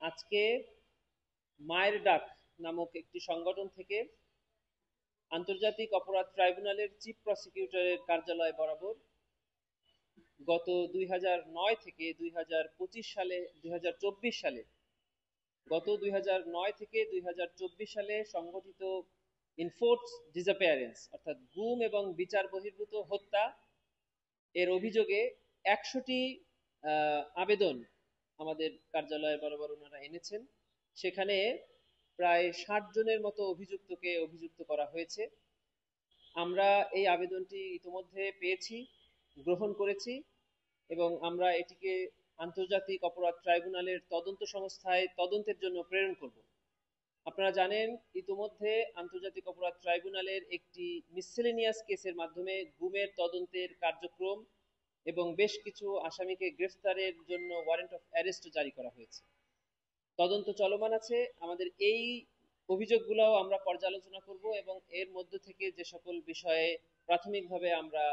আজকে মায়ের ডাক নামক একটি সংগঠন থেকে আন্তর্জাতিক অপরাধ ট্রাইব্যুনালের চিফ প্রসিকিউটরের কার্যালয় বরাবর গত 2009 থেকে 2025 সালে 2024 সালে গত 2009 থেকে 2024 সালে সংগঠিত ইনফোর্স ডিসঅ্যাপিয়ারেন্স অর্থাৎ গুম এবং বিচার বহির্ভূত হত্যা এর অভিযোগে 100টি আবেদন আমাদের কার্যালয়ের বরাবর ওনারা এনেছেন। সেখানে প্রায় 60 জনের মতো অভিযুক্তকে অভিযুক্ত করা হয়েছে। আমরা এই আবেদনটি ইতিমধ্যে পেয়েছি, গ্রহণ করেছি এবং আমরা এটিকে আন্তর্জাতিক অপরাধ ট্রাইব্যুনালের তদন্ত সংস্থায় তদন্তের জন্য প্রেরণ করব। আপনারা জানেন ইতিমধ্যে আন্তর্জাতিক অপরাধ ট্রাইব্যুনালের একটি মিসসেলেনিয়াস কেসের মাধ্যমে গুমের তদন্তের কার্যক্রম এবং বেশ কিছু আসামিকে গ্রেফতারের জন্য ওয়ারেন্ট অফ অ্যারেস্ট জারি করা হয়েছে। তদন্ত চলমান আছে। আমাদের এই অভিযোগগুলোও আমরা পর্যালোচনা করব এবং এর মধ্য থেকে যে সকল বিষয়ে প্রাথমিকভাবে আমরা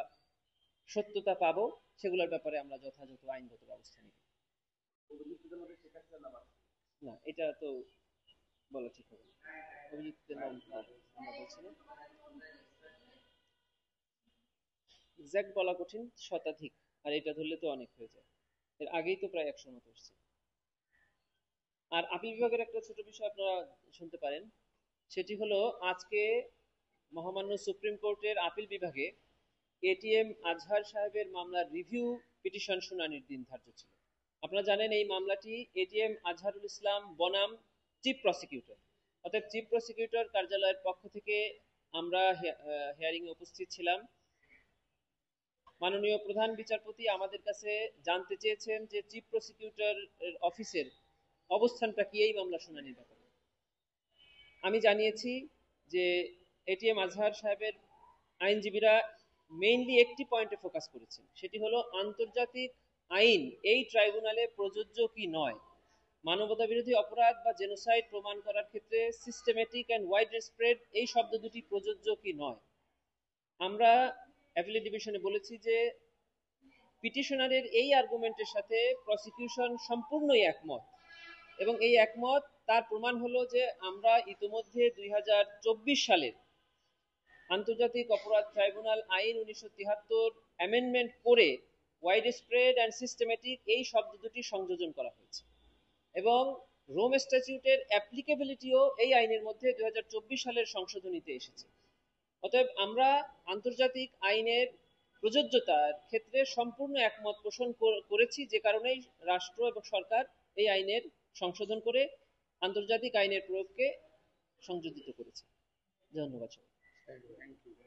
সত্যতা পাবো সেগুলোর ব্যাপারে আমরা যথাযথ আইনগত ব্যবস্থা নিব। না, এটা তো বলা ঠিক হবে না। অভিযুক্তদের নাম আমরা বলছি না, এক্সাক্ট বলা কঠিন, শতাধিক। আর এটা ধরলে তো অনেক হয়ে যায়, এর আগেই তো প্রায় 100 মতো আসছে। আর আপিল বিভাগের একটা ছোট বিষয় আপনারা শুনতে পারেন, সেটি হলো আজকে মহামান্য সুপ্রিম কোর্টের আপিল বিভাগে এটিএম আজহার সাহেবের মামলার রিভিউ পিটিশন শুনানির দিন ধার্য ছিল। আপনারা জানেন এই মামলাটি এটিএম আজহারুল ইসলাম বনাম চিফ প্রসিকিউটর অর্থাৎ চিফ প্রসিকিউটর কার্যালয়ের পক্ষ থেকে আমরা হিয়ারিং এ উপস্থিত ছিলাম। মাননীয় প্রধান বিচারপতি আমাদের কাছে জানতে চেয়েছেন যে চিফ প্রসিকিউটর অফিসের অবস্থানটা কি এই মামলা শুনানির ব্যাপারে। আমি জানিয়েছি যে এটিএম আজহার সাহেবের আইনজীবীরা মেইনলি একটি পয়েন্টে ফোকাস করেছেন, সেটি হলো আন্তর্জাতিক আইন এই ট্রাইব্যুনালে প্রযোজ্য কি নয়। মানবতা বিরোধী অপরাধ বা জেনোসাইড প্রমাণ করার ক্ষেত্রে সিস্টেমেটিক অ্যান্ড ওয়াইড স্প্রেড এই শব্দ দুটি প্রযোজ্য কি নয়। আমরা অ্যাপিলেট ডিভিশনে বলেছি যে পিটিশনারের এই আর্গুমেন্টের সাথে প্রসিকিউশন সম্পূর্ণই একমত এবং এই একমত তার প্রমাণ হলো যে আমরা ইতিমধ্যে 2024 সালের আন্তর্জাতিক অপরাধ ট্রাইব্যুনাল আইন 1973 অ্যামেন্ডমেন্ট করে ওয়াইড স্প্রেড অ্যান্ড সিস্টেমেটিক এই শব্দ দুটি সংযোজন করা হয়েছে এবং রোম স্ট্যাটিউটের অ্যাপ্লিকেবিলিটিও এই আইনের মধ্যে 2024 সালের সংশোধনীতে এসেছে। অতএব আমরা আন্তর্জাতিক আইনের প্রযোজ্যতার ক্ষেত্রে সম্পূর্ণ একমত পোষণ করেছি, যে কারণেই রাষ্ট্র এবং সরকার এই আইনের সংশোধন করে আন্তর্জাতিক আইনের প্রয়োগকে সংযোজিত করেছে। ধন্যবাদ।